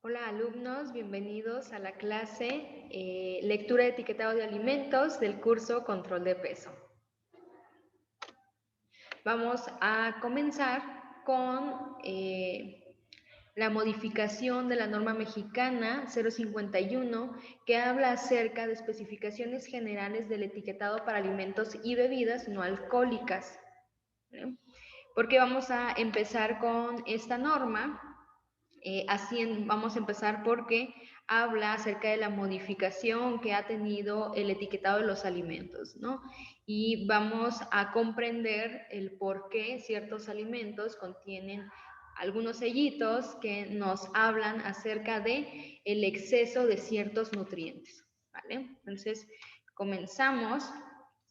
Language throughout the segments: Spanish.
Hola alumnos, bienvenidos a la clase Lectura de etiquetado de alimentos del curso Control de Peso. Vamos a comenzar con la modificación de la norma mexicana 051 que habla acerca de especificaciones generales del etiquetado para alimentos y bebidas no alcohólicas. ¿Por qué vamos a empezar con esta norma? Vamos a empezar porque habla acerca de la modificación que ha tenido el etiquetado de los alimentos, ¿no? Y vamos a comprender el por qué ciertos alimentos contienen algunos sellitos que nos hablan acerca de el exceso de ciertos nutrientes, ¿vale? Entonces, comenzamos.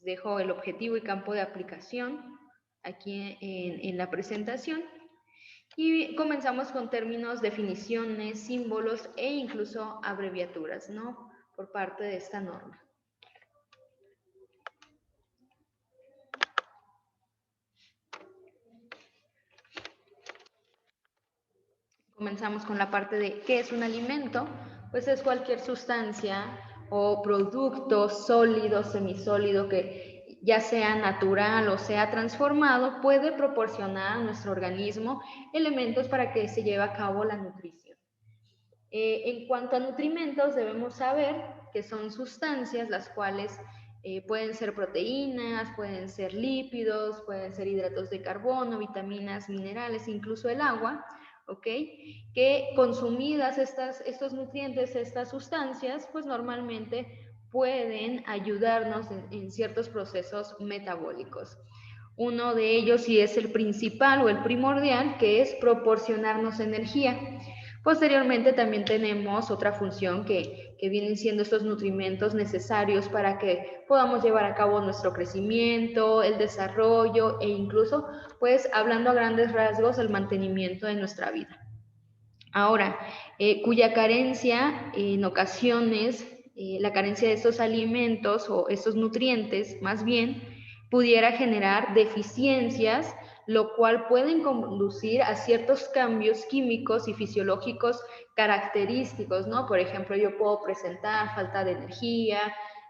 Dejo el objetivo y campo de aplicación aquí en la presentación. Y comenzamos con términos, definiciones, símbolos e incluso abreviaturas, ¿no? Por parte de esta norma. Comenzamos con la parte de qué es un alimento. Pues es cualquier sustancia o producto sólido, semisólido, que ya sea natural o sea transformado, puede proporcionar a nuestro organismo elementos para que se lleve a cabo la nutrición. En cuanto a nutrimentos, debemos saber que son sustancias las cuales pueden ser proteínas, pueden ser lípidos, pueden ser hidratos de carbono, vitaminas, minerales, incluso el agua, ¿ok? Que consumidas estos nutrientes, estas sustancias, pues normalmente pueden ayudarnos en ciertos procesos metabólicos. Uno de ellos, y es el principal o el primordial, que es proporcionarnos energía. Posteriormente también tenemos otra función que vienen siendo estos nutrimentos necesarios para que podamos llevar a cabo nuestro crecimiento, el desarrollo e incluso, pues hablando a grandes rasgos, el mantenimiento de nuestra vida. Ahora, cuya carencia en ocasiones, la carencia de estos alimentos o estos nutrientes más bien, pudiera generar deficiencias, lo cual pueden conducir a ciertos cambios químicos y fisiológicos característicos, ¿no? Por ejemplo, yo puedo presentar falta de energía,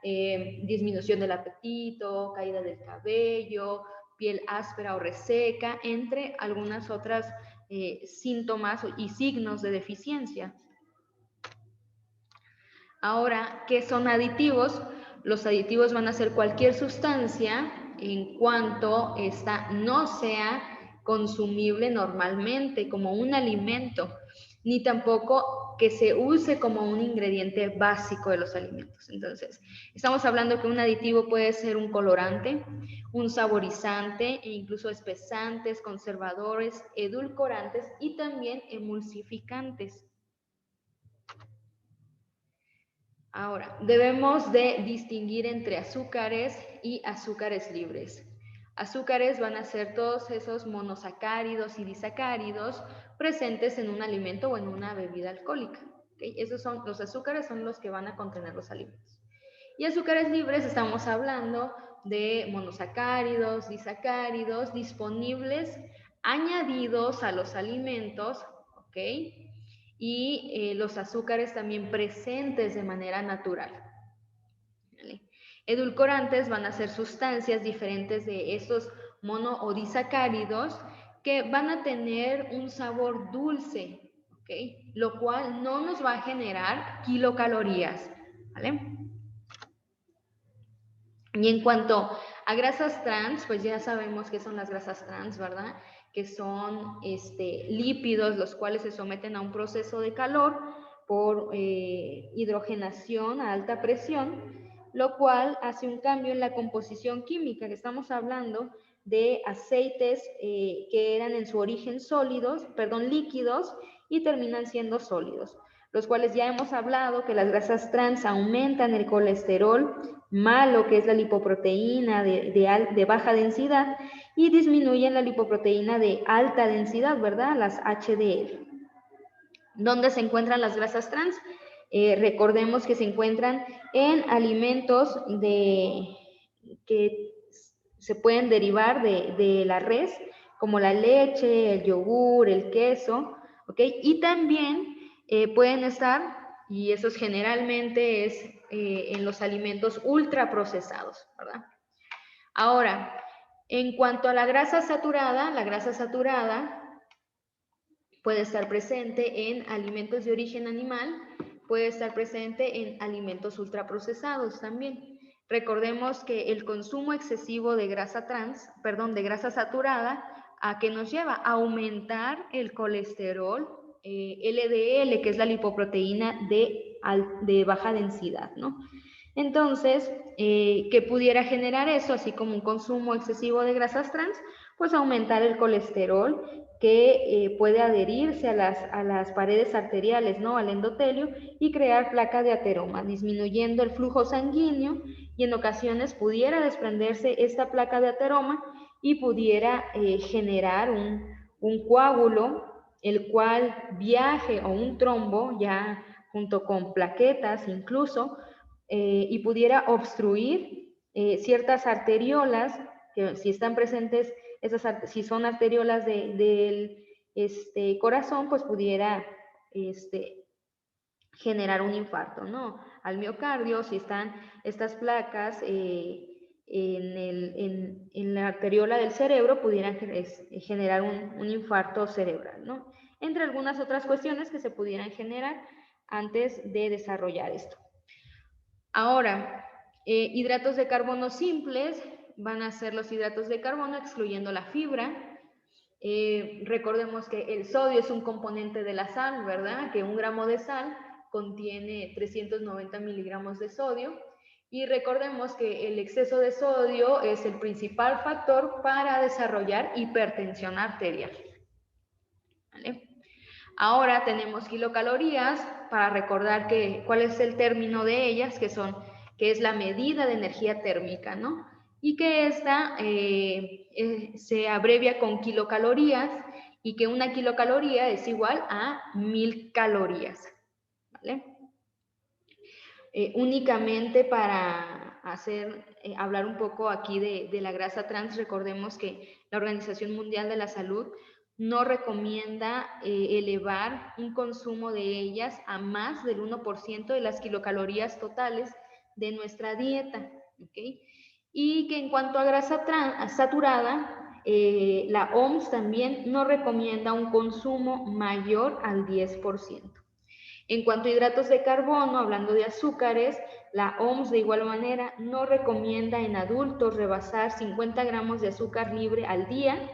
disminución del apetito, caída del cabello, piel áspera o reseca, entre algunas otras síntomas y signos de deficiencia. Ahora, ¿qué son aditivos? Los aditivos van a ser cualquier sustancia en cuanto esta no sea consumible normalmente como un alimento, ni tampoco que se use como un ingrediente básico de los alimentos. Entonces, estamos hablando que un aditivo puede ser un colorante, un saborizante e incluso espesantes, conservadores, edulcorantes y también emulsificantes. Ahora, debemos de distinguir entre azúcares y azúcares libres. Azúcares van a ser todos esos monosacáridos y disacáridos presentes en un alimento o en una bebida alcohólica. ¿Okay? Los azúcares son los que van a contener los alimentos. Y azúcares libres estamos hablando de monosacáridos, disacáridos disponibles añadidos a los alimentos, ¿ok? Y los azúcares también presentes de manera natural. ¿Vale? Edulcorantes van a ser sustancias diferentes de estos mono o disacáridos que van a tener un sabor dulce, ¿ok? Lo cual no nos va a generar kilocalorías, ¿vale? Y en cuanto a grasas trans, pues ya sabemos qué son las grasas trans, ¿verdad? Que son lípidos, los cuales se someten a un proceso de calor por hidrogenación a alta presión, lo cual hace un cambio en la composición química, que estamos hablando de aceites que eran en su origen líquidos, y terminan siendo sólidos, los cuales ya hemos hablado que las grasas trans aumentan el colesterol malo, que es la lipoproteína de baja densidad, y disminuyen la lipoproteína de alta densidad, ¿verdad? Las HDL. ¿Dónde se encuentran las grasas trans? Recordemos que se encuentran en alimentos que se pueden derivar de la res, como la leche, el yogur, el queso, ¿ok? Y también pueden estar, y eso generalmente es en los alimentos ultraprocesados, ¿verdad? Ahora, en cuanto a la grasa saturada puede estar presente en alimentos de origen animal, puede estar presente en alimentos ultraprocesados también. Recordemos que el consumo excesivo de grasa de grasa saturada, ¿a qué nos lleva? A aumentar el colesterol LDL, que es la lipoproteína de baja densidad, ¿no? Entonces, ¿qué pudiera generar eso? Así como un consumo excesivo de grasas trans, pues aumentar el colesterol que puede adherirse a las paredes arteriales, ¿no? Al endotelio y crear placa de ateroma, disminuyendo el flujo sanguíneo y en ocasiones pudiera desprenderse esta placa de ateroma y pudiera generar un coágulo, el cual viaje o un trombo ya junto con plaquetas incluso, y pudiera obstruir ciertas arteriolas, que si están presentes, si son arteriolas del corazón, pues pudiera generar un infarto, ¿no? Al miocardio, si están estas placas en la arteriola del cerebro, pudieran generar un infarto cerebral, ¿no? Entre algunas otras cuestiones que se pudieran generar antes de desarrollar esto. Ahora, hidratos de carbono simples van a ser los hidratos de carbono excluyendo la fibra. Recordemos que el sodio es un componente de la sal, ¿verdad? Que 1 gramo de sal contiene 390 miligramos de sodio. Y recordemos que el exceso de sodio es el principal factor para desarrollar hipertensión arterial. ¿Vale? Ahora tenemos kilocalorías para recordar cuál es el término de ellas, que es la medida de energía térmica, ¿no? Y que esta se abrevia con kilocalorías y que 1 kilocaloría es igual a 1000 calorías, ¿vale? Únicamente para hablar un poco aquí de la grasa trans, recordemos que la Organización Mundial de la Salud no recomienda elevar un consumo de ellas a más del 1% de las kilocalorías totales de nuestra dieta, ¿ok? Y que en cuanto a grasa saturada, la OMS también no recomienda un consumo mayor al 10%. En cuanto a hidratos de carbono, hablando de azúcares, la OMS de igual manera no recomienda en adultos rebasar 50 gramos de azúcar libre al día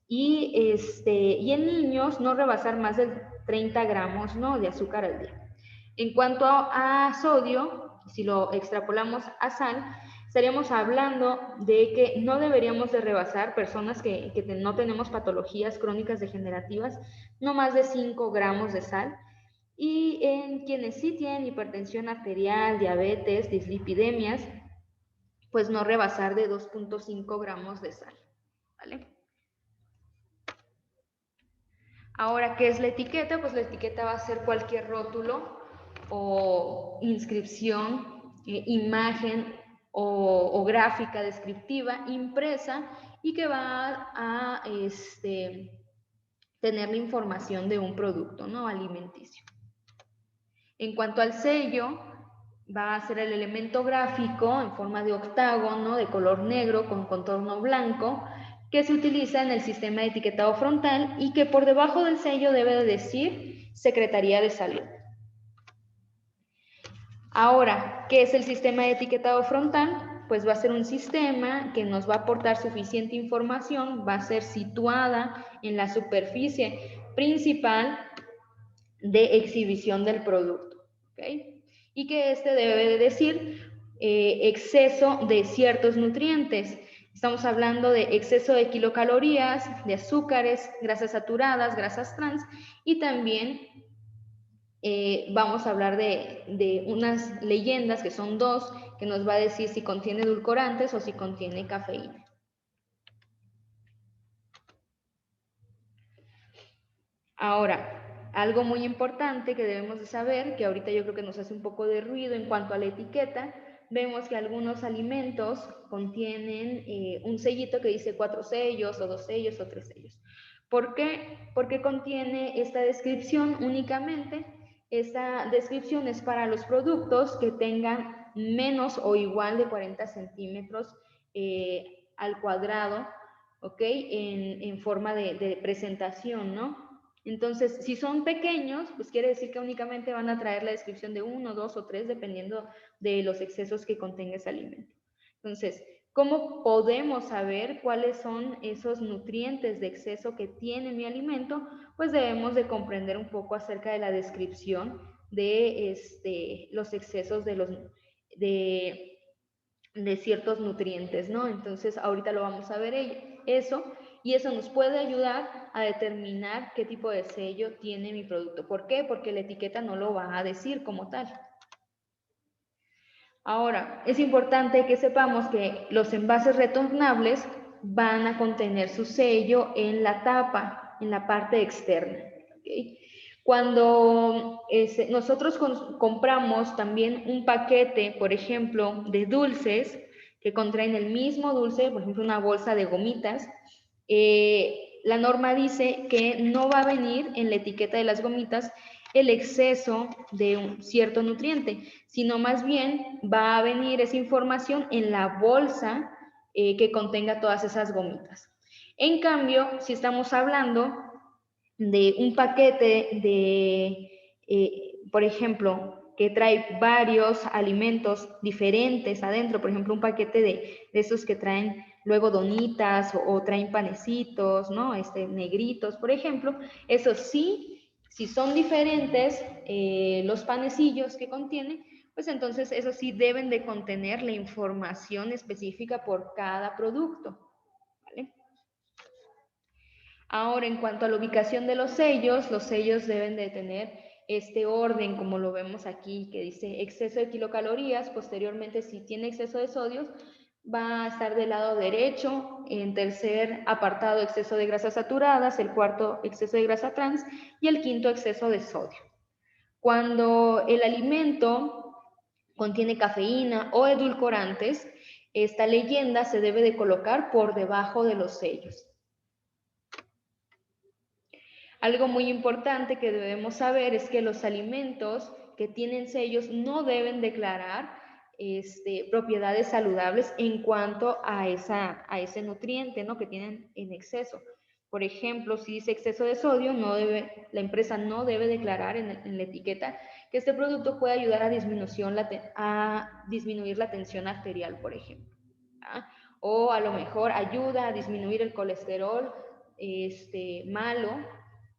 y en niños no rebasar más de 30 gramos, ¿no?, de azúcar al día. En cuanto a sodio, si lo extrapolamos a sal, estaríamos hablando de que no deberíamos de rebasar, personas que no tenemos patologías crónicas degenerativas, no más de 5 gramos de sal. Y en quienes sí tienen hipertensión arterial, diabetes, dislipidemias, pues no rebasar de 2.5 gramos de sal, ¿vale? Ahora, ¿qué es la etiqueta? Pues la etiqueta va a ser cualquier rótulo o inscripción, imagen o gráfica descriptiva impresa y que va a tener la información de un producto, ¿no?, alimenticio. En cuanto al sello, va a ser el elemento gráfico en forma de octágono de color negro con contorno blanco que se utiliza en el sistema de etiquetado frontal y que por debajo del sello debe de decir Secretaría de Salud. Ahora, ¿qué es el sistema de etiquetado frontal? Pues va a ser un sistema que nos va a aportar suficiente información, va a ser situada en la superficie principal de exhibición del producto, ¿ok? Y que debe de decir exceso de ciertos nutrientes. Estamos hablando de exceso de kilocalorías, de azúcares, grasas saturadas, grasas trans, y también vamos a hablar de unas leyendas, que son 2, que nos va a decir si contiene edulcorantes o si contiene cafeína. Ahora, algo muy importante que debemos de saber, que ahorita yo creo que nos hace un poco de ruido en cuanto a la etiqueta, vemos que algunos alimentos contienen un sellito que dice 4 sellos o 2 sellos o 3 sellos. ¿Por qué? Porque contiene esta descripción únicamente Esta descripción es para los productos que tengan menos o igual de 40 centímetros al cuadrado, ¿ok? En forma de presentación, ¿no? Entonces, si son pequeños, pues quiere decir que únicamente van a traer la descripción de 1, 2 o 3, dependiendo de los excesos que contenga ese alimento. Entonces, ¿cómo podemos saber cuáles son esos nutrientes de exceso que tiene mi alimento? Pues debemos de comprender un poco acerca de la descripción de los excesos de, de ciertos nutrientes, ¿no? Entonces, ahorita lo vamos a ver eso, y eso nos puede ayudar a determinar qué tipo de sello tiene mi producto. ¿Por qué? Porque la etiqueta no lo va a decir como tal. Ahora, es importante que sepamos que los envases retornables van a contener su sello en la tapa, en la parte externa. ¿Okay? Cuando nosotros compramos también un paquete, por ejemplo, de dulces que contraen el mismo dulce, por ejemplo, una bolsa de gomitas, la norma dice que no va a venir en la etiqueta de las gomitas el exceso de un cierto nutriente, sino más bien va a venir esa información en la bolsa que contenga todas esas gomitas. En cambio, si estamos hablando de un paquete por ejemplo, que trae varios alimentos diferentes adentro, por ejemplo, un paquete de esos que traen luego donitas o traen panecitos, ¿no? Negritos, por ejemplo, eso sí, si son diferentes los panecillos que contienen, pues entonces eso sí deben de contener la información específica por cada producto, ¿vale? Ahora, en cuanto a la ubicación de los sellos deben de tener este orden, como lo vemos aquí, que dice exceso de kilocalorías. Posteriormente, si tiene exceso de sodio, va a estar del lado derecho. En tercer apartado, exceso de grasas saturadas. El cuarto, exceso de grasa trans. Y el quinto, exceso de sodio. Cuando el alimento contiene cafeína o edulcorantes, esta leyenda se debe de colocar por debajo de los sellos. Algo muy importante que debemos saber es que los alimentos que tienen sellos no deben declarar propiedades saludables en cuanto a ese nutriente, ¿no?, que tienen en exceso. Por ejemplo, si dice exceso de sodio, la empresa no debe declarar en la etiqueta que este producto puede ayudar a disminuir la tensión arterial, por ejemplo. ¿Ah? O a lo mejor ayuda a disminuir el colesterol malo,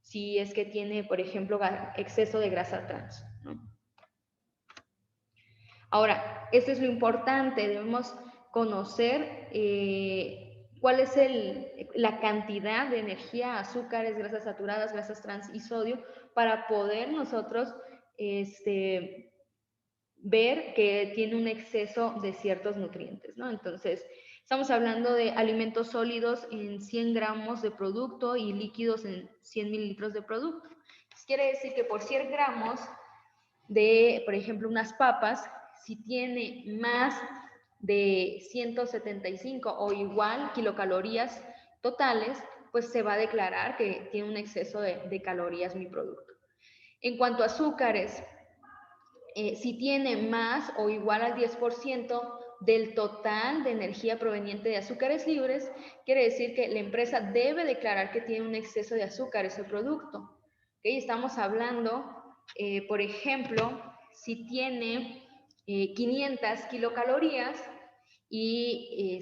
si es que tiene, por ejemplo, exceso de grasa trans, ¿no? Ahora, esto es lo importante, debemos conocer cuál es la cantidad de energía, azúcares, grasas saturadas, grasas trans y sodio para poder nosotros ver que tiene un exceso de ciertos nutrientes, ¿no? Entonces, estamos hablando de alimentos sólidos en 100 gramos de producto y líquidos en 100 mililitros de producto. Quiere decir que por 100 gramos de, por ejemplo, unas papas, si tiene más de 175 o igual kilocalorías totales, pues se va a declarar que tiene un exceso de calorías mi producto. En cuanto a azúcares, si tiene más o igual al 10% del total de energía proveniente de azúcares libres, quiere decir que la empresa debe declarar que tiene un exceso de azúcar ese producto. ¿Okay? Estamos hablando, por ejemplo, si tiene 500 kilocalorías y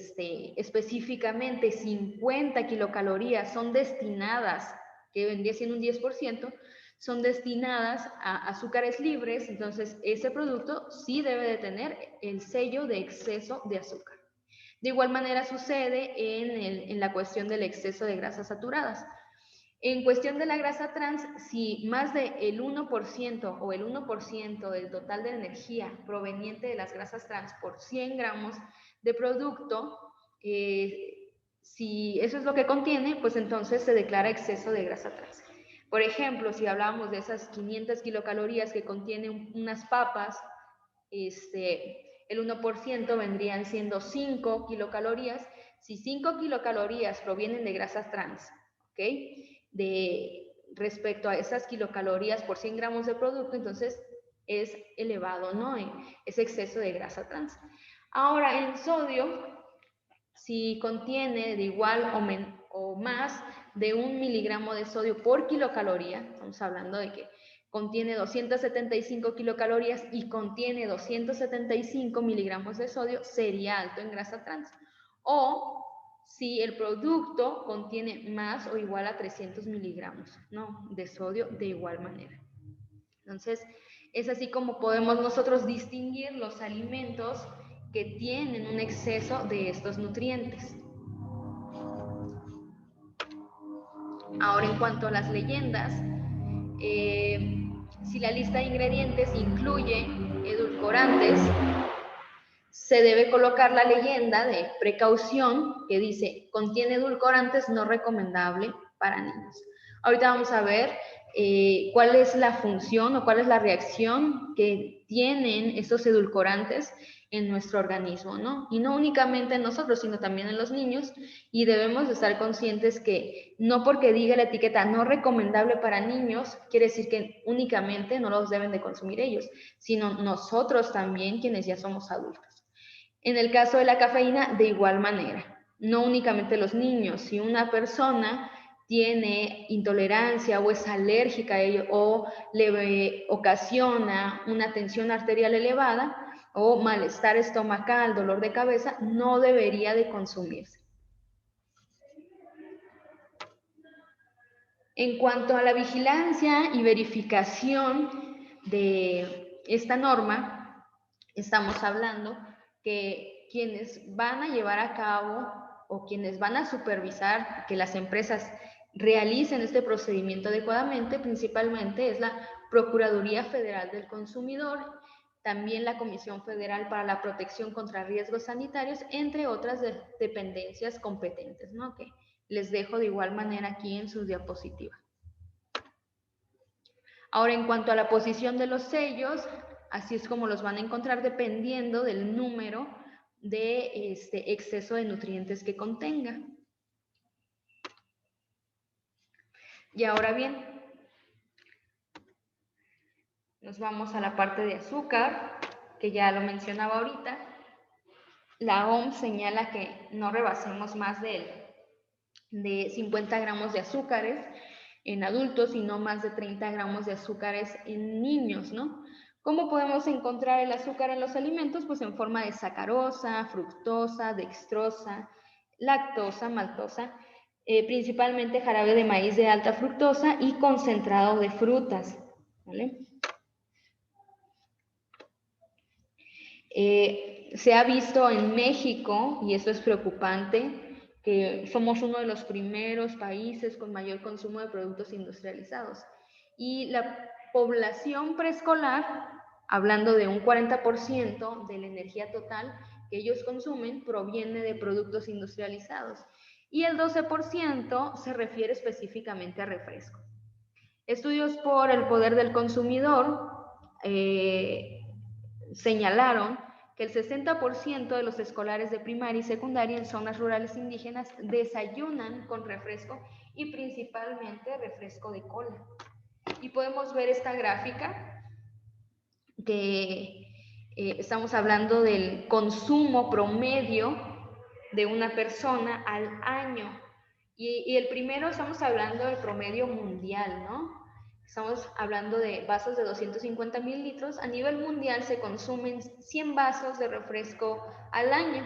específicamente 50 kilocalorías son destinadas, que vendría siendo un 10%, son destinadas a azúcares libres, entonces ese producto sí debe de tener el sello de exceso de azúcar. De igual manera sucede en la cuestión del exceso de grasas saturadas. En cuestión de la grasa trans, si más del 1% o el 1% del total de energía proveniente de las grasas trans por 100 gramos de producto, si eso es lo que contiene, pues entonces se declara exceso de grasa trans. Por ejemplo, si hablamos de esas 500 kilocalorías que contienen unas papas, el 1% vendrían siendo 5 kilocalorías. Si 5 kilocalorías provienen de grasas trans, ¿ok?, respecto a esas kilocalorías por 100 gramos de producto, entonces es elevado, ¿no? Es exceso de grasa trans. Ahora, el sodio, si contiene de igual o más de 1 miligramo de sodio por kilocaloría, estamos hablando de que contiene 275 kilocalorías y contiene 275 miligramos de sodio, sería alto en grasa trans. O si el producto contiene más o igual a 300 miligramos, ¿no?, de sodio de igual manera. Entonces, es así como podemos nosotros distinguir los alimentos que tienen un exceso de estos nutrientes. Ahora, en cuanto a las leyendas, si la lista de ingredientes incluye edulcorantes, se debe colocar la leyenda de precaución que dice: contiene edulcorantes, no recomendable para niños. Ahorita vamos a ver cuál es la función o cuál es la reacción que tienen estos edulcorantes en nuestro organismo, ¿no? Y no únicamente en nosotros, sino también en los niños, y debemos de estar conscientes que no porque diga la etiqueta no recomendable para niños, quiere decir que únicamente no los deben de consumir ellos, sino nosotros también, quienes ya somos adultos. En el caso de la cafeína, de igual manera, no únicamente los niños. Si una persona tiene intolerancia o es alérgica a ello o le ocasiona una tensión arterial elevada o malestar estomacal, dolor de cabeza, no debería de consumirse. En cuanto a la vigilancia y verificación de esta norma, estamos hablando que quienes van a llevar a cabo o quienes van a supervisar que las empresas realicen este procedimiento adecuadamente, principalmente es la Procuraduría Federal del Consumidor, también la Comisión Federal para la Protección contra Riesgos Sanitarios, entre otras dependencias competentes, ¿no?, que les dejo de igual manera aquí en sus diapositivas. Ahora, en cuanto a la posición de los sellos, así es como los van a encontrar dependiendo del número de exceso de nutrientes que contenga. Y ahora bien, nos vamos a la parte de azúcar, que ya lo mencionaba ahorita. La OMS señala que no rebasemos más de 50 gramos de azúcares en adultos y no más de 30 gramos de azúcares en niños, ¿no? ¿Cómo podemos encontrar el azúcar en los alimentos? Pues en forma de sacarosa, fructosa, dextrosa, lactosa, maltosa, principalmente jarabe de maíz de alta fructosa y concentrado de frutas, ¿vale? Se ha visto en México, y eso es preocupante, que somos uno de los primeros países con mayor consumo de productos industrializados. Y la población preescolar, hablando de un 40% de la energía total que ellos consumen, proviene de productos industrializados. Y el 12% se refiere específicamente a refresco. Estudios por el poder del consumidor señalaron que el 60% de los escolares de primaria y secundaria en zonas rurales indígenas desayunan con refresco y principalmente refresco de cola. Y podemos ver esta gráfica que estamos hablando del consumo promedio de una persona al año. Y el primero estamos hablando del promedio mundial, ¿no? Estamos hablando de vasos de 250 mililitros. A nivel mundial se consumen 100 vasos de refresco al año.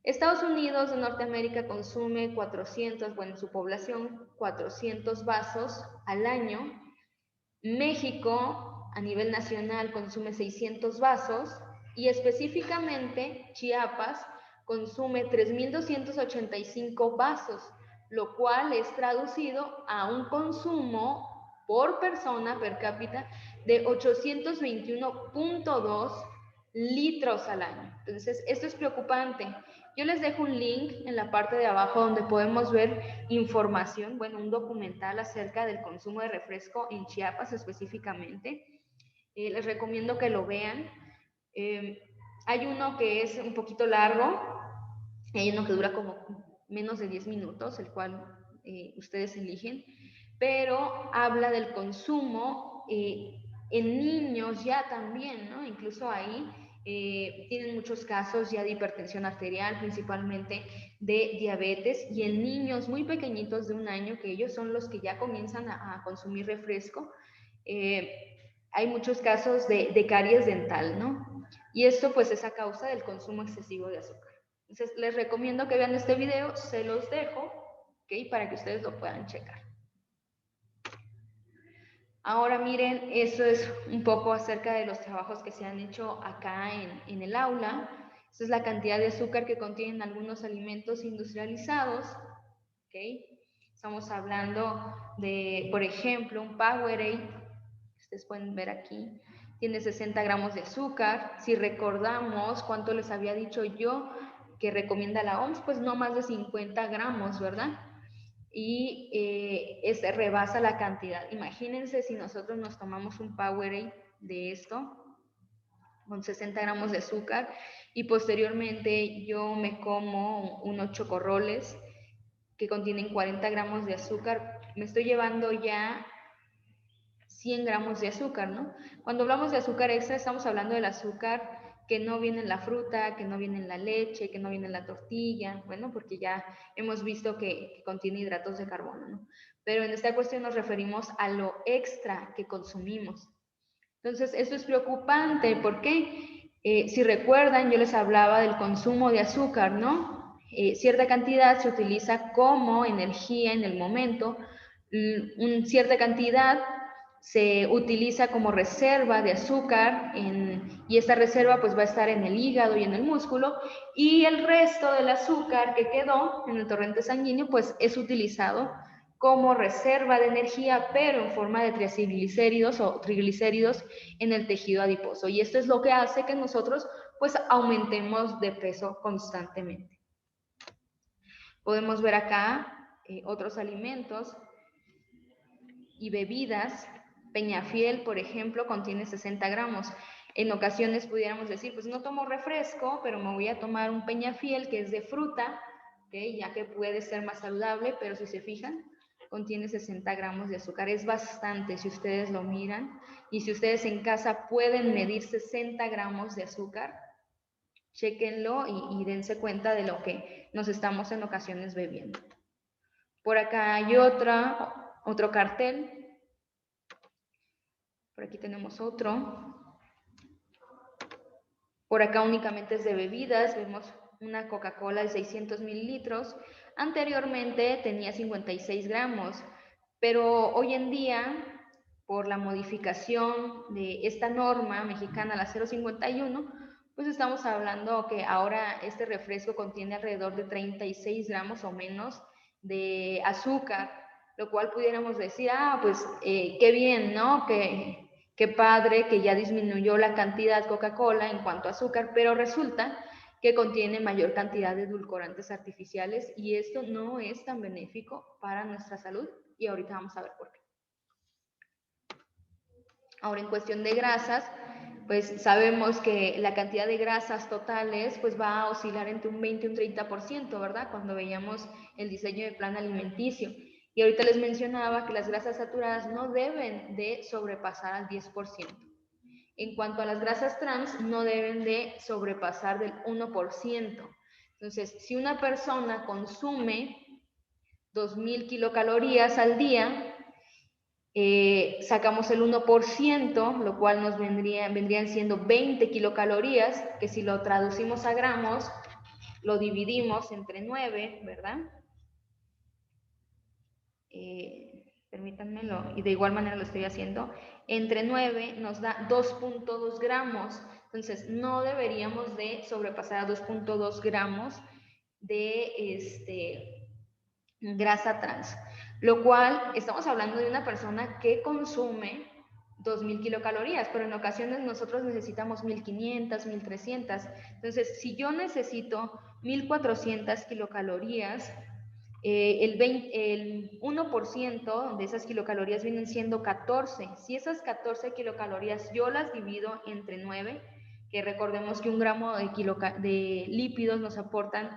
Estados Unidos de Norteamérica consume 400, bueno, su población, 400 vasos al año. México, a nivel nacional, consume 600 vasos y específicamente Chiapas consume 3.285 vasos, lo cual es traducido a un consumo por persona per cápita de 821.2 litros al año. Entonces, esto es preocupante. Yo les dejo un link en la parte de abajo donde podemos ver información, bueno, un documental acerca del consumo de refresco en Chiapas específicamente. Les recomiendo que lo vean. Hay uno que es un poquito largo, hay uno que dura como menos de 10 minutos, el cual ustedes eligen. pero habla del consumo en niños ya también, ¿no? Incluso ahí tienen muchos casos ya de hipertensión arterial, principalmente de diabetes, y en niños muy pequeñitos de 1 año, que ellos son los que ya comienzan a consumir refresco, hay muchos casos de caries dental, ¿no? Y esto pues es a causa del consumo excesivo de azúcar. Entonces les recomiendo que vean este video, se los dejo, ¿ok? Para que ustedes lo puedan checar. Ahora miren, eso es un poco acerca de los trabajos que se han hecho acá en el aula. Esa es la cantidad de azúcar que contienen algunos alimentos industrializados, ¿ok? Estamos hablando de, por ejemplo, un Powerade, ustedes pueden ver aquí, tiene 60 gramos de azúcar. Si recordamos cuánto les había dicho yo que recomienda la OMS, pues no más de 50 gramos, ¿verdad? Y rebasa la cantidad. Imagínense si nosotros nos tomamos un Powerade de esto, con 60 gramos de azúcar, y posteriormente yo me como unos chocorroles que contienen 40 gramos de azúcar, me estoy llevando ya 100 gramos de azúcar, ¿no? Cuando hablamos de azúcar extra, estamos hablando del azúcar que no viene en la fruta, que no viene en la leche, que no viene en la tortilla, bueno, porque ya hemos visto que contiene hidratos de carbono, ¿no? Pero en esta cuestión nos referimos a lo extra que consumimos. Entonces, esto es preocupante, porque si recuerdan, yo les hablaba del consumo de azúcar, ¿no? Cierta cantidad se utiliza como energía en el momento, cierta cantidad se utiliza como reserva de azúcar y esta reserva pues va a estar en el hígado y en el músculo, y el resto del azúcar que quedó en el torrente sanguíneo pues es utilizado como reserva de energía, pero en forma de triglicéridos o triglicéridos en el tejido adiposo. Y esto es lo que hace que nosotros pues aumentemos de peso constantemente. Podemos ver acá otros alimentos y bebidas. Peñafiel, por ejemplo, contiene 60 gramos. En ocasiones pudiéramos decir, pues no tomo refresco, pero me voy a tomar un Peñafiel que es de fruta, ¿okay? Ya que puede ser más saludable, pero si se fijan, contiene 60 gramos de azúcar. Es bastante si ustedes lo miran. Y si ustedes en casa pueden medir 60 gramos de azúcar, chéquenlo y dense cuenta de lo que nos estamos en ocasiones bebiendo. Por acá hay otro cartel. Por aquí tenemos otro. Por acá únicamente es de bebidas. Vemos una Coca-Cola de 600 mililitros. Anteriormente tenía 56 gramos, pero hoy en día, por la modificación de esta norma mexicana, la 051, pues estamos hablando que ahora este refresco contiene alrededor de 36 gramos o menos de azúcar, lo cual pudiéramos decir, pues qué bien, ¿no? Qué padre que ya disminuyó la cantidad Coca-Cola en cuanto a azúcar, pero resulta que contiene mayor cantidad de edulcorantes artificiales y esto no es tan benéfico para nuestra salud, y ahorita vamos a ver por qué. Ahora, en cuestión de grasas, pues sabemos que la cantidad de grasas totales pues va a oscilar entre un 20 y un 30%, ¿verdad? Cuando veíamos el diseño del plan alimenticio. Y ahorita les mencionaba que las grasas saturadas no deben de sobrepasar al 10%. En cuanto a las grasas trans, no deben de sobrepasar del 1%. Entonces, si una persona consume 2.000 kilocalorías al día, sacamos el 1%, lo cual nos vendrían siendo 20 kilocalorías, que si lo traducimos a gramos, lo dividimos entre 9, ¿verdad? Permítanmelo, y de igual manera lo estoy haciendo, entre 9 nos da 2.2 gramos, entonces no deberíamos de sobrepasar a 2.2 gramos de grasa trans, lo cual estamos hablando de una persona que consume 2.000 kilocalorías, pero en ocasiones nosotros necesitamos 1.500, 1.300, entonces si yo necesito 1.400 kilocalorías, el 1% de esas kilocalorías vienen siendo 14. Si esas 14 kilocalorías yo las divido entre 9, que recordemos que un gramo de lípidos nos aportan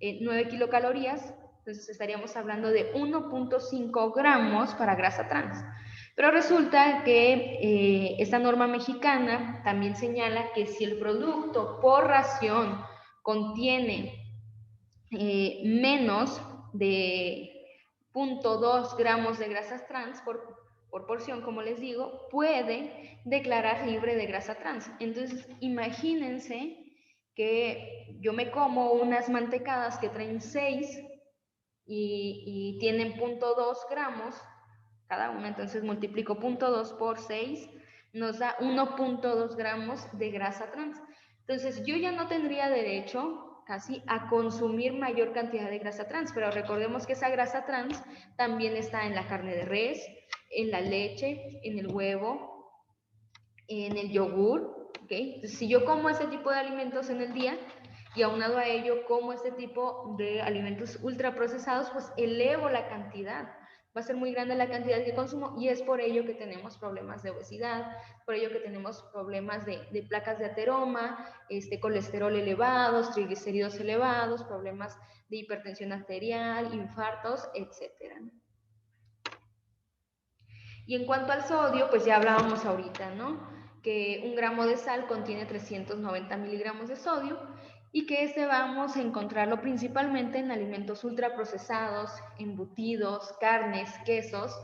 9 kilocalorías, Entonces estaríamos hablando de 1.5 gramos para grasa trans. Pero resulta que esta norma mexicana también señala que si el producto por ración contiene menos de 0.2 gramos de grasas trans por porción, como les digo, puede declarar libre de grasa trans. Entonces, imagínense que yo me como unas mantecadas que traen 6 y tienen 0.2 gramos cada una, entonces multiplico 0.2 por 6, nos da 1.2 gramos de grasa trans. Entonces yo ya no tendría derecho casi a consumir mayor cantidad de grasa trans, pero recordemos que esa grasa trans también está en la carne de res, en la leche, en el huevo, en el yogur, ¿ok? Entonces, si yo como ese tipo de alimentos en el día y aunado a ello como este tipo de alimentos ultraprocesados, pues elevo la cantidad. Va a ser muy grande la cantidad que consumo y es por ello que tenemos problemas de obesidad, por ello que tenemos problemas de placas de ateroma, colesterol elevados, triglicéridos elevados, problemas de hipertensión arterial, infartos, etcétera. Y en cuanto al sodio, pues ya hablábamos ahorita, ¿no? Que 1 gramo de sal contiene 390 miligramos de sodio y que vamos a encontrarlo principalmente en alimentos ultraprocesados, embutidos, carnes, quesos,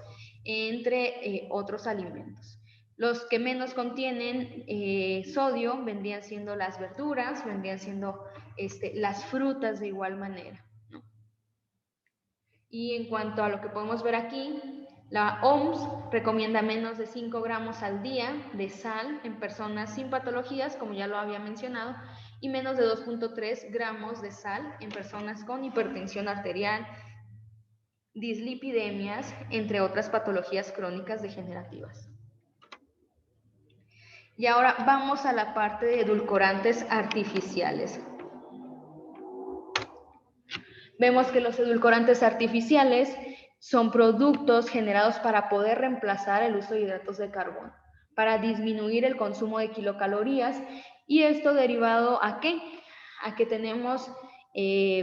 entre otros alimentos. Los que menos contienen sodio vendrían siendo las verduras, vendrían siendo las frutas de igual manera, ¿no? Y en cuanto a lo que podemos ver aquí, la OMS recomienda menos de 5 gramos al día de sal en personas sin patologías, como ya lo había mencionado, y menos de 2.3 gramos de sal en personas con hipertensión arterial, dislipidemias, entre otras patologías crónicas degenerativas. Y ahora vamos a la parte de edulcorantes artificiales. Vemos que los edulcorantes artificiales son productos generados para poder reemplazar el uso de hidratos de carbono, para disminuir el consumo de kilocalorías, y esto derivado ¿a qué? A que tenemos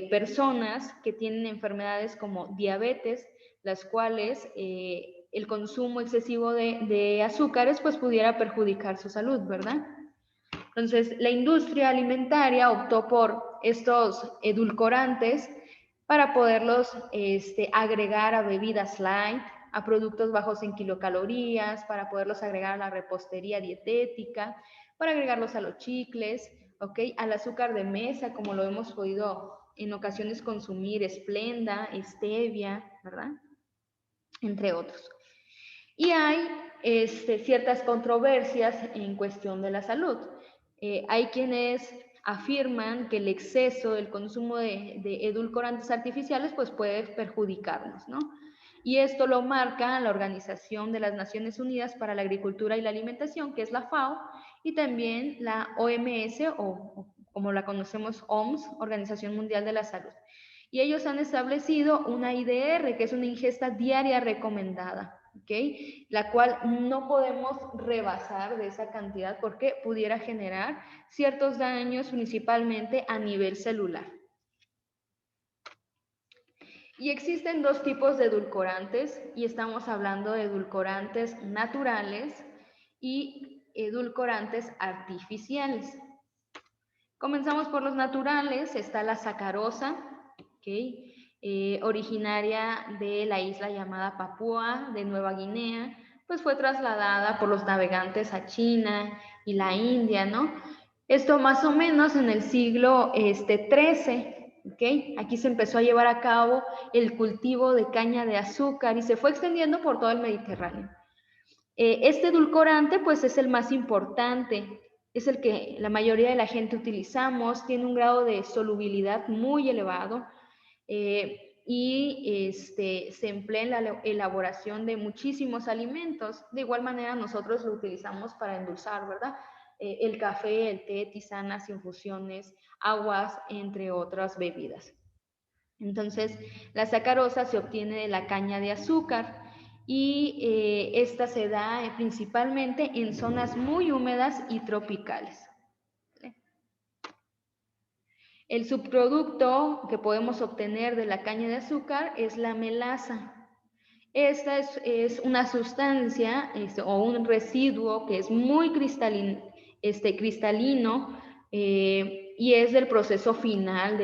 personas que tienen enfermedades como diabetes, las cuales el consumo excesivo de azúcares pues pudiera perjudicar su salud, ¿verdad? Entonces, la industria alimentaria optó por estos edulcorantes para poderlos agregar a bebidas light, a productos bajos en kilocalorías, para poderlos agregar a la repostería dietética, para agregarlos a los chicles, ¿ok? Al azúcar de mesa, como lo hemos podido en ocasiones consumir, Splenda, Stevia, ¿verdad? Entre otros. Y hay ciertas controversias en cuestión de la salud. Hay quienes afirman que el exceso del consumo de edulcorantes artificiales pues puede perjudicarnos, ¿no? Y esto lo marca la Organización de las Naciones Unidas para la Agricultura y la Alimentación, que es la FAO, y también la OMS, o como la conocemos, OMS, Organización Mundial de la Salud. Y ellos han establecido una IDR, que es una ingesta diaria recomendada, ¿ok? La cual no podemos rebasar de esa cantidad porque pudiera generar ciertos daños principalmente a nivel celular. Y existen dos tipos de edulcorantes y estamos hablando de edulcorantes naturales y edulcorantes artificiales. Comenzamos por los naturales. Está la sacarosa, ¿okay? Originaria de la isla llamada Papúa de Nueva Guinea, pues fue trasladada por los navegantes a China y la India, ¿no? Esto más o menos en el siglo XIII, ¿ok? Aquí se empezó a llevar a cabo el cultivo de caña de azúcar y se fue extendiendo por todo el Mediterráneo. Este edulcorante pues es el más importante, es el que la mayoría de la gente utilizamos, tiene un grado de solubilidad muy elevado, y se emplea en la elaboración de muchísimos alimentos. De igual manera nosotros lo utilizamos para endulzar, ¿verdad? El café, el té, tisanas, infusiones, aguas, entre otras bebidas. Entonces, la sacarosa se obtiene de la caña de azúcar y esta se da principalmente en zonas muy húmedas y tropicales. El subproducto que podemos obtener de la caña de azúcar es la melaza. Esta es una sustancia o un residuo que es muy cristalino, y es del proceso final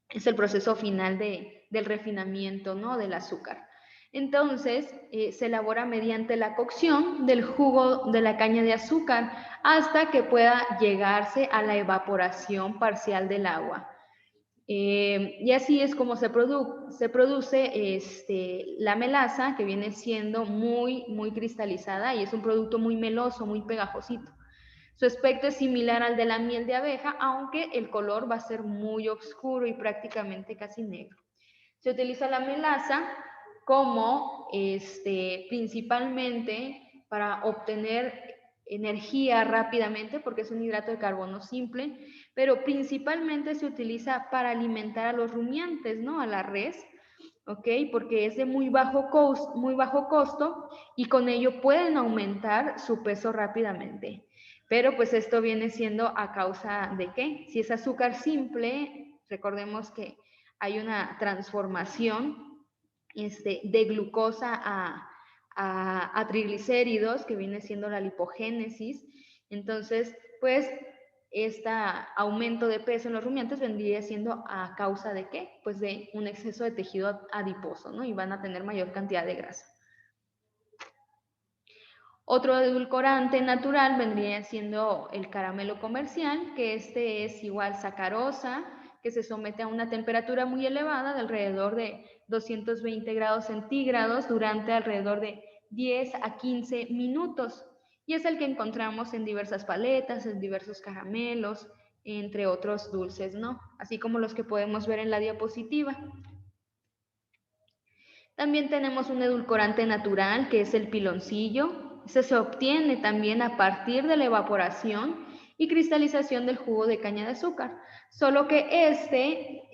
es el proceso final del refinamiento, ¿no? Del azúcar. Entonces, se elabora mediante la cocción del jugo de la caña de azúcar hasta que pueda llegarse a la evaporación parcial del agua. Y así es como se produce la melaza, que viene siendo muy cristalizada y es un producto muy meloso, muy pegajosito. Su aspecto es similar al de la miel de abeja, aunque el color va a ser muy oscuro y prácticamente casi negro. Se utiliza la melaza como principalmente para obtener energía rápidamente, porque es un hidrato de carbono simple, pero principalmente se utiliza para alimentar a los rumiantes, ¿no? A la res, ¿ok? Porque es de muy bajo costo y con ello pueden aumentar su peso rápidamente. Pero pues esto viene siendo a causa de ¿qué? Si es azúcar simple, recordemos que hay una transformación de glucosa a triglicéridos, que viene siendo la lipogénesis. Entonces, pues, este aumento de peso en los rumiantes vendría siendo a causa de ¿qué? Pues de un exceso de tejido adiposo, ¿no? Y van a tener mayor cantidad de grasa. Otro edulcorante natural vendría siendo el caramelo comercial, que es igual sacarosa, que se somete a una temperatura muy elevada de alrededor de 220 grados centígrados durante alrededor de 10 a 15 minutos. Y es el que encontramos en diversas paletas, en diversos caramelos, entre otros dulces, ¿no? Así como los que podemos ver en la diapositiva. También tenemos un edulcorante natural, que es el piloncillo. Este se obtiene también a partir de la evaporación y cristalización del jugo de caña de azúcar, solo que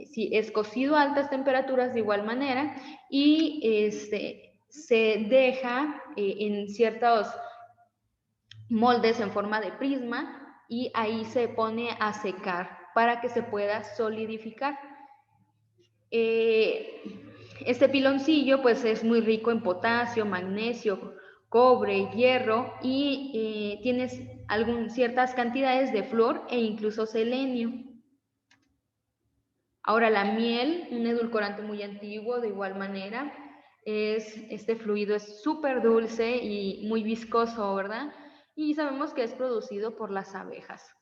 sí, es cocido a altas temperaturas de igual manera y se deja en ciertos moldes en forma de prisma y ahí se pone a secar para que se pueda solidificar. Este piloncillo pues es muy rico en potasio, magnesio, cobre, hierro y tiene ciertas cantidades de flúor e incluso selenio. Ahora la miel, un edulcorante muy antiguo, de igual manera, este fluido es súper dulce y muy viscoso, ¿verdad? Y sabemos que es producido por las abejas.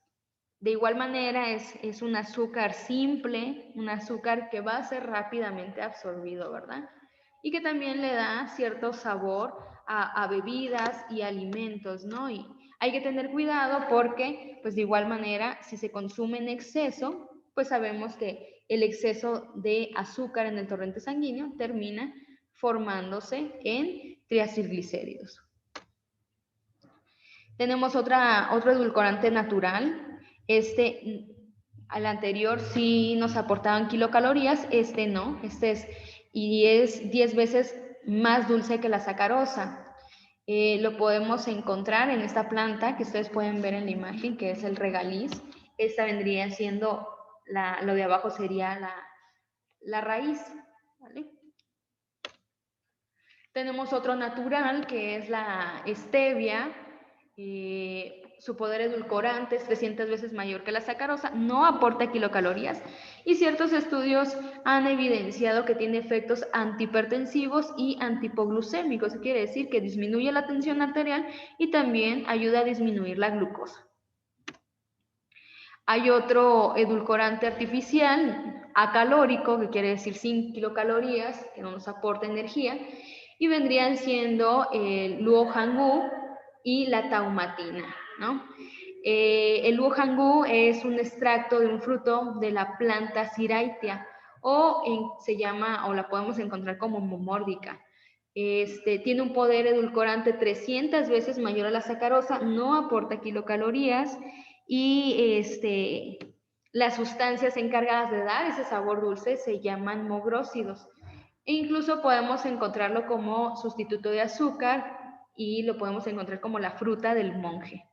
De igual manera es un azúcar simple, un azúcar que va a ser rápidamente absorbido, ¿verdad? Y que también le da cierto sabor a bebidas y alimentos, ¿no? Y hay que tener cuidado porque, pues de igual manera, si se consume en exceso, pues sabemos que el exceso de azúcar en el torrente sanguíneo termina formándose en triacilglicéridos. Tenemos otro edulcorante natural. Al anterior sí nos aportaban kilocalorías, no, y es 10 veces más dulce que la sacarosa. Lo podemos encontrar en esta planta que ustedes pueden ver en la imagen, que es el regaliz. Esta vendría siendo, lo de abajo sería la raíz, ¿vale? Tenemos otro natural que es la stevia. Su poder edulcorante es 300 veces mayor que la sacarosa, no aporta kilocalorías y ciertos estudios han evidenciado que tiene efectos antihipertensivos y antihipoglucémicos. Eso quiere decir que disminuye la tensión arterial y también ayuda a disminuir la glucosa. Hay otro edulcorante artificial, acalórico, que quiere decir sin kilocalorías, que no nos aporta energía, y vendrían siendo el luohangu y la taumatina, ¿no? El luohangu es un extracto de un fruto de la planta Ciraitia, o la podemos encontrar como momórdica. Tiene un poder edulcorante 300 veces mayor a la sacarosa, no aporta kilocalorías y las sustancias encargadas de dar ese sabor dulce se llaman mogrósidos. E incluso podemos encontrarlo como sustituto de azúcar y lo podemos encontrar como la fruta del monje.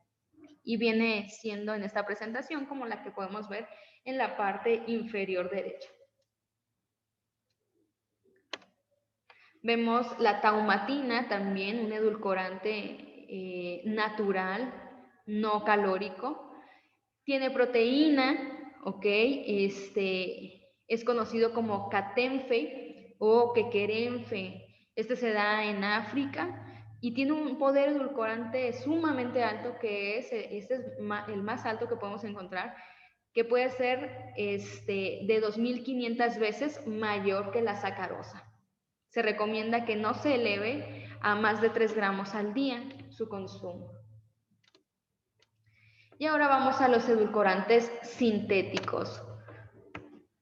y viene siendo en esta presentación como la que podemos ver en la parte inferior derecha. Vemos la taumatina también, un edulcorante natural, no calórico. Tiene proteína, ¿ok? Es conocido como catenfe o quequerenfe. Este se da en África y tiene un poder edulcorante sumamente alto, que este es el más alto que podemos encontrar, que puede ser de 2.500 veces mayor que la sacarosa. Se recomienda que no se eleve a más de 3 gramos al día su consumo. Y ahora vamos a los edulcorantes sintéticos.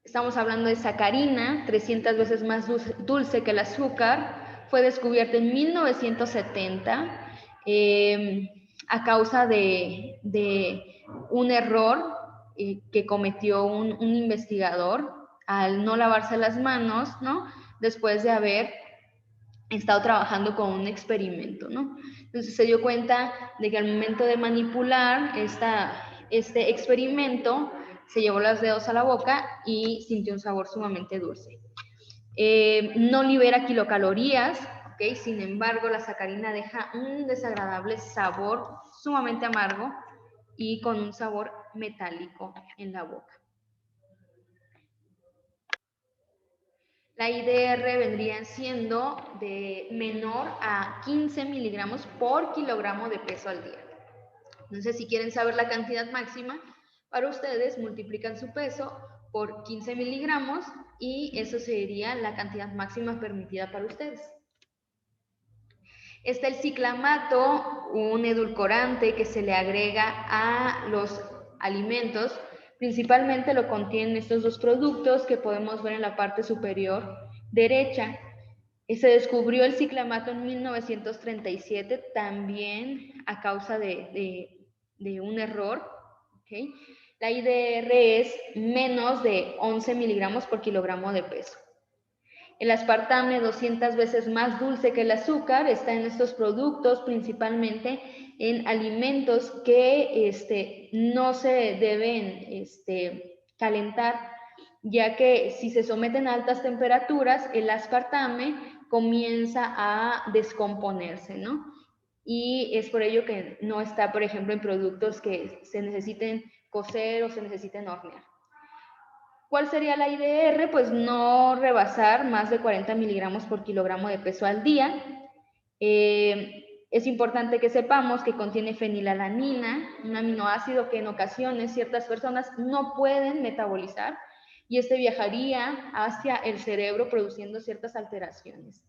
Estamos hablando de sacarina, 300 veces más dulce que el azúcar. Fue descubierta en 1970 a causa de un error que cometió un investigador al no lavarse las manos, ¿no? Después de haber estado trabajando con un experimento, ¿no? Entonces se dio cuenta de que al momento de manipular este experimento, se llevó los dedos a la boca y sintió un sabor sumamente dulce. No libera kilocalorías, ¿ok? Sin embargo, la sacarina deja un desagradable sabor sumamente amargo y con un sabor metálico en la boca. La IDR vendría siendo de menor a 15 miligramos por kilogramo de peso al día. Entonces, si quieren saber la cantidad máxima, para ustedes multiplican su peso por 15 miligramos y eso sería la cantidad máxima permitida para ustedes. Está el ciclamato, un edulcorante que se le agrega a los alimentos. Principalmente lo contienen estos dos productos que podemos ver en la parte superior derecha. Se descubrió el ciclamato en 1937 también a causa de un error. ¿Okay? La IDR es menos de 11 miligramos por kilogramo de peso. El aspartame, 200 veces más dulce que el azúcar, está en estos productos, principalmente en alimentos que no se deben calentar, ya que si se someten a altas temperaturas, el aspartame comienza a descomponerse, ¿no? Y es por ello que no está, por ejemplo, en productos que se necesiten cocer o se necesiten hornear. ¿Cuál sería la IDR? Pues no rebasar más de 40 miligramos por kilogramo de peso al día. Es importante que sepamos que contiene fenilalanina, un aminoácido que en ocasiones ciertas personas no pueden metabolizar y viajaría hacia el cerebro produciendo ciertas alteraciones.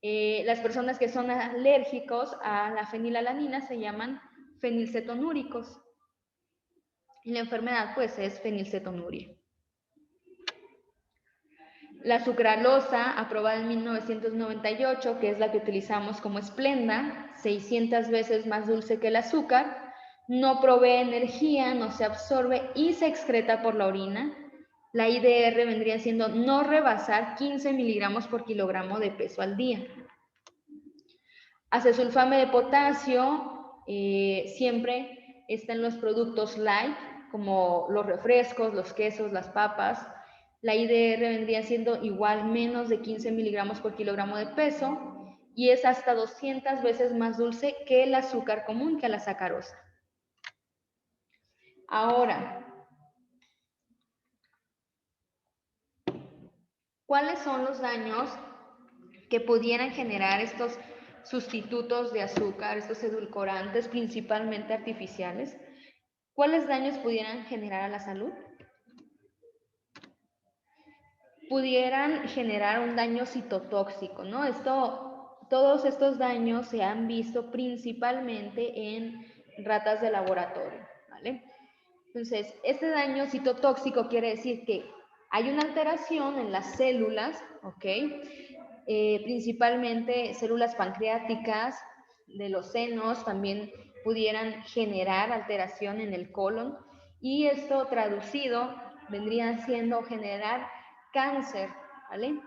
Las personas que son alérgicos a la fenilalanina se llaman fenilcetonúricos y la enfermedad pues es fenilcetonuria. La sucralosa, aprobada en 1998, que es la que utilizamos como Splenda, 600 veces más dulce que el azúcar, no provee energía, no se absorbe y se excreta por la orina. La IDR vendría siendo no rebasar 15 miligramos por kilogramo de peso al día. Acesulfame de potasio siempre está en los productos light, como los refrescos, los quesos, las papas. La IDR vendría siendo igual menos de 15 miligramos por kilogramo de peso y es hasta 200 veces más dulce que el azúcar común, que la sacarosa. Ahora, ¿cuáles son los daños que pudieran generar estos sustitutos de azúcar, estos edulcorantes principalmente artificiales? ¿Cuáles daños pudieran generar a la salud? Pudieran generar un daño citotóxico, ¿no? Todos estos daños se han visto principalmente en ratas de laboratorio, ¿vale? Entonces, este daño citotóxico quiere decir que hay una alteración en las células, ¿ok? Principalmente células pancreáticas de los senos también pudieran generar alteración en el colon y esto traducido vendría siendo generar cáncer, ¿vale?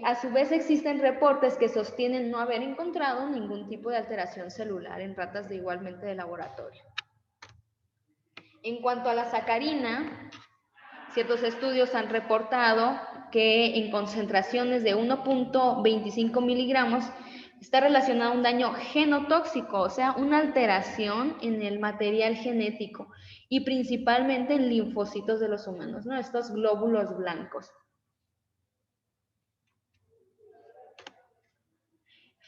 A su vez existen reportes que sostienen no haber encontrado ningún tipo de alteración celular en ratas igualmente de laboratorio. En cuanto a la sacarina, ciertos estudios han reportado que en concentraciones de 1.25 miligramos está relacionado a un daño genotóxico, o sea, una alteración en el material genético y principalmente en linfocitos de los humanos, ¿no? Estos glóbulos blancos.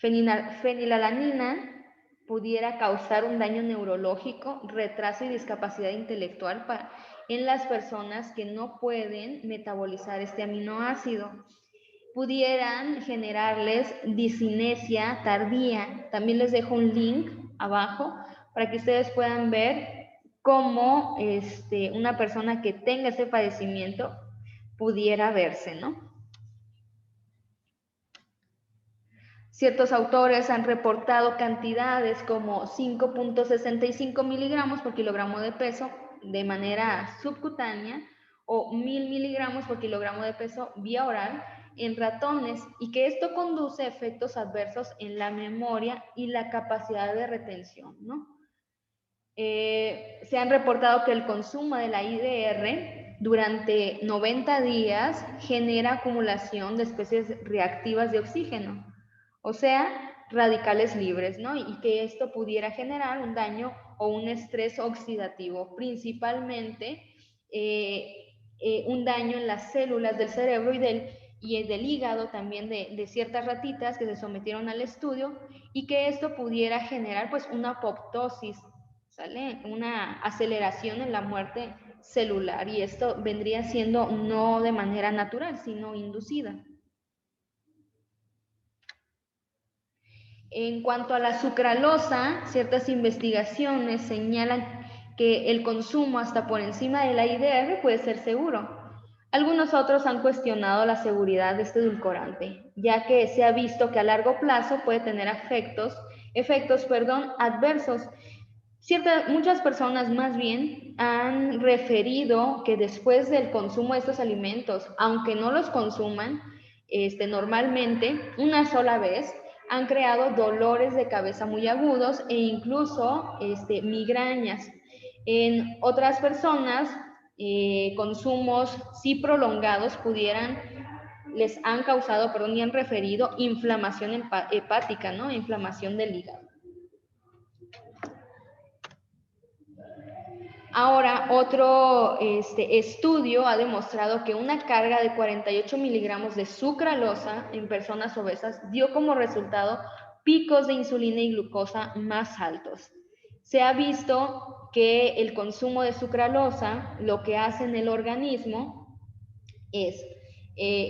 Fenilalanina pudiera causar un daño neurológico, retraso y discapacidad intelectual en las personas que no pueden metabolizar este aminoácido. Pudieran generarles discinesia tardía. También les dejo un link abajo para que ustedes puedan ver cómo una persona que tenga ese padecimiento pudiera verse, ¿no? Ciertos autores han reportado cantidades como 5.65 miligramos por kilogramo de peso de manera subcutánea o 1000 miligramos por kilogramo de peso vía oral en ratones, y que esto conduce a efectos adversos en la memoria y la capacidad de retención, ¿no? Se han reportado que el consumo de la IDR durante 90 días genera acumulación de especies reactivas de oxígeno, o sea, radicales libres, ¿no? Y que esto pudiera generar un daño o un estrés oxidativo, principalmente un daño en las células del cerebro y del hígado también de ciertas ratitas que se sometieron al estudio, y que esto pudiera generar pues una apoptosis, ¿sale? Una aceleración en la muerte celular, y esto vendría siendo no de manera natural, sino inducida. En cuanto a la sucralosa, ciertas investigaciones señalan que el consumo hasta por encima de la IDR puede ser seguro. Algunos otros han cuestionado la seguridad de este edulcorante, ya que se ha visto que a largo plazo puede tener efectos adversos. Muchas personas más bien han referido que después del consumo de estos alimentos, aunque no los consuman normalmente, una sola vez, han creado dolores de cabeza muy agudos e incluso migrañas. En otras personas, consumos sí prolongados les han causado, y han referido inflamación hepática, ¿no? Inflamación del hígado. Ahora, otro estudio ha demostrado que una carga de 48 miligramos de sucralosa en personas obesas dio como resultado picos de insulina y glucosa más altos. Se ha visto que el consumo de sucralosa lo que hace en el organismo es,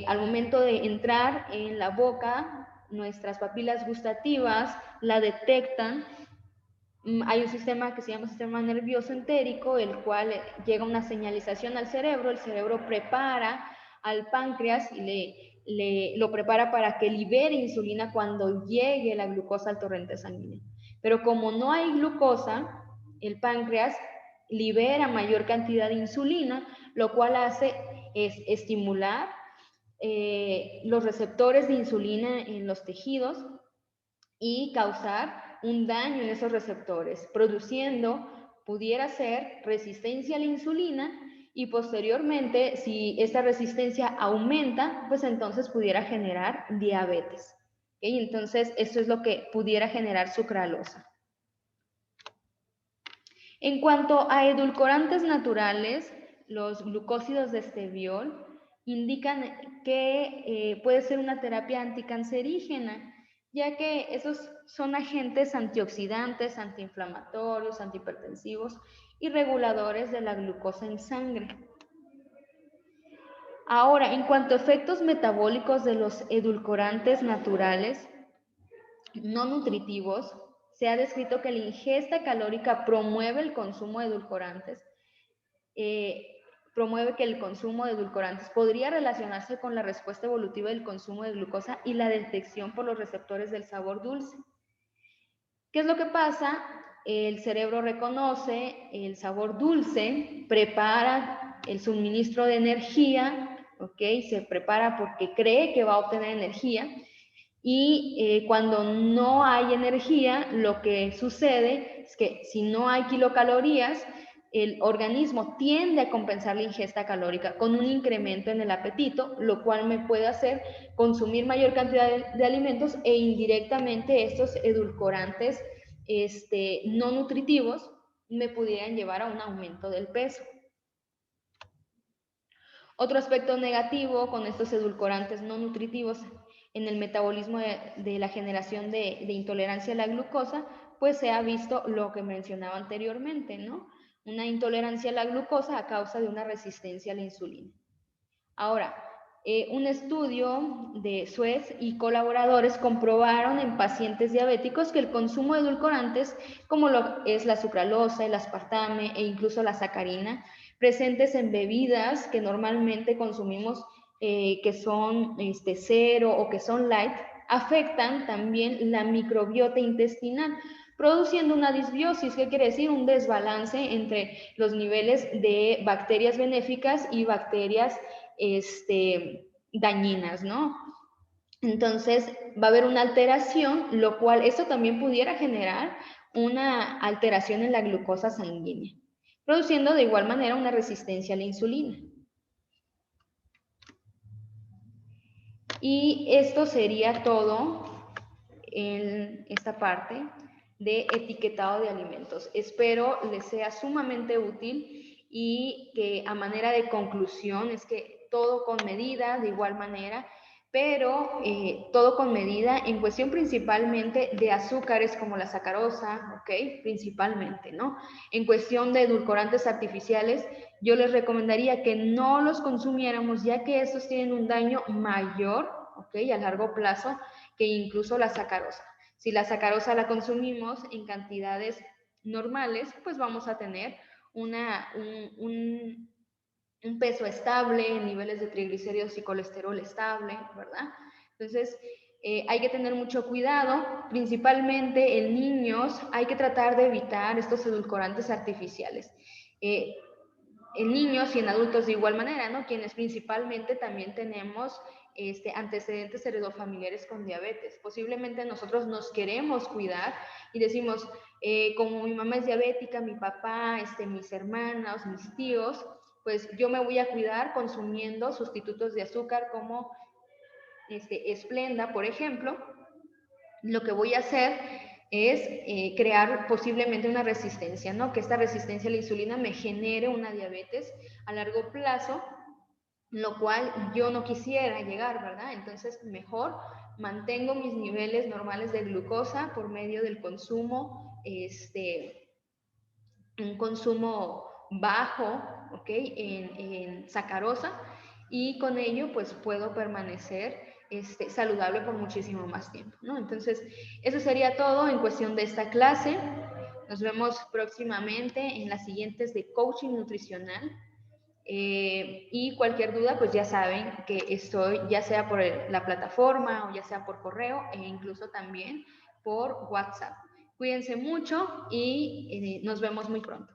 al momento de entrar en la boca, nuestras papilas gustativas la detectan. Hay un sistema que se llama sistema nervioso entérico, el cual llega una señalización al cerebro, el cerebro prepara al páncreas y lo prepara para que libere insulina cuando llegue la glucosa al torrente sanguíneo. Pero como no hay glucosa, el páncreas libera mayor cantidad de insulina, lo cual hace es estimular los receptores de insulina en los tejidos y causar un daño en esos receptores, produciendo, pudiera ser, resistencia a la insulina, y posteriormente, si esta resistencia aumenta, pues entonces pudiera generar diabetes. ¿Okay? Entonces, esto es lo que pudiera generar sucralosa. En cuanto a edulcorantes naturales, los glucósidos de esteviol indican que puede ser una terapia anticancerígena, ya que esos son agentes antioxidantes, antiinflamatorios, antihipertensivos y reguladores de la glucosa en sangre. Ahora, en cuanto a efectos metabólicos de los edulcorantes naturales no nutritivos, se ha descrito que la ingesta calórica promueve el consumo de edulcorantes, promueve que el consumo de edulcorantes podría relacionarse con la respuesta evolutiva del consumo de glucosa y la detección por los receptores del sabor dulce. ¿Qué es lo que pasa? El cerebro reconoce el sabor dulce, prepara el suministro de energía, ¿ok? Se prepara porque cree que va a obtener energía, y cuando no hay energía, lo que sucede es que si no hay kilocalorías, el organismo tiende a compensar la ingesta calórica con un incremento en el apetito, lo cual me puede hacer consumir mayor cantidad de alimentos e indirectamente estos edulcorantes no nutritivos me pudieran llevar a un aumento del peso. Otro aspecto negativo con estos edulcorantes no nutritivos en el metabolismo de la generación de intolerancia a la glucosa, pues se ha visto lo que mencionaba anteriormente, ¿no? Una intolerancia a la glucosa a causa de una resistencia a la insulina. Ahora, un estudio de Suez y colaboradores comprobaron en pacientes diabéticos que el consumo de edulcorantes, como lo es la sucralosa, el aspartame e incluso la sacarina, presentes en bebidas que normalmente consumimos, que son cero o que son light, afectan también la microbiota intestinal, produciendo una disbiosis, que quiere decir un desbalance entre los niveles de bacterias benéficas y bacterias dañinas, ¿no? Entonces va a haber una alteración, lo cual esto también pudiera generar una alteración en la glucosa sanguínea, produciendo de igual manera una resistencia a la insulina. Y esto sería todo en esta parte de etiquetado de alimentos. Espero les sea sumamente útil y que a manera de conclusión es que todo con medida, de igual manera, pero todo con medida en cuestión principalmente de azúcares como la sacarosa, ¿ok? Principalmente, ¿no? En cuestión de edulcorantes artificiales, yo les recomendaría que no los consumiéramos, ya que estos tienen un daño mayor, ¿ok? A largo plazo, que incluso la sacarosa. Si la sacarosa la consumimos en cantidades normales, pues vamos a tener un peso estable, niveles de triglicéridos y colesterol estable, ¿verdad? Entonces, hay que tener mucho cuidado, principalmente en niños, hay que tratar de evitar estos edulcorantes artificiales. En niños y en adultos de igual manera, ¿no? Quienes principalmente también tenemos antecedentes heredofamiliares con diabetes. Posiblemente nosotros nos queremos cuidar y decimos, como mi mamá es diabética, mi papá, mis hermanos, mis tíos, pues yo me voy a cuidar consumiendo sustitutos de azúcar como Splenda, por ejemplo. Lo que voy a hacer es crear posiblemente una resistencia, ¿no? Que esta resistencia a la insulina me genere una diabetes a largo plazo, lo cual yo no quisiera llegar, ¿verdad? Entonces, mejor mantengo mis niveles normales de glucosa por medio del consumo, un consumo bajo, ¿ok? En sacarosa, y con ello, pues, puedo permanecer saludable por muchísimo más tiempo, ¿no? Entonces, eso sería todo en cuestión de esta clase. Nos vemos próximamente en las siguientes de coaching nutricional. Y cualquier duda, pues ya saben que estoy, ya sea por la plataforma o ya sea por correo e incluso también por WhatsApp. Cuídense mucho y nos vemos muy pronto.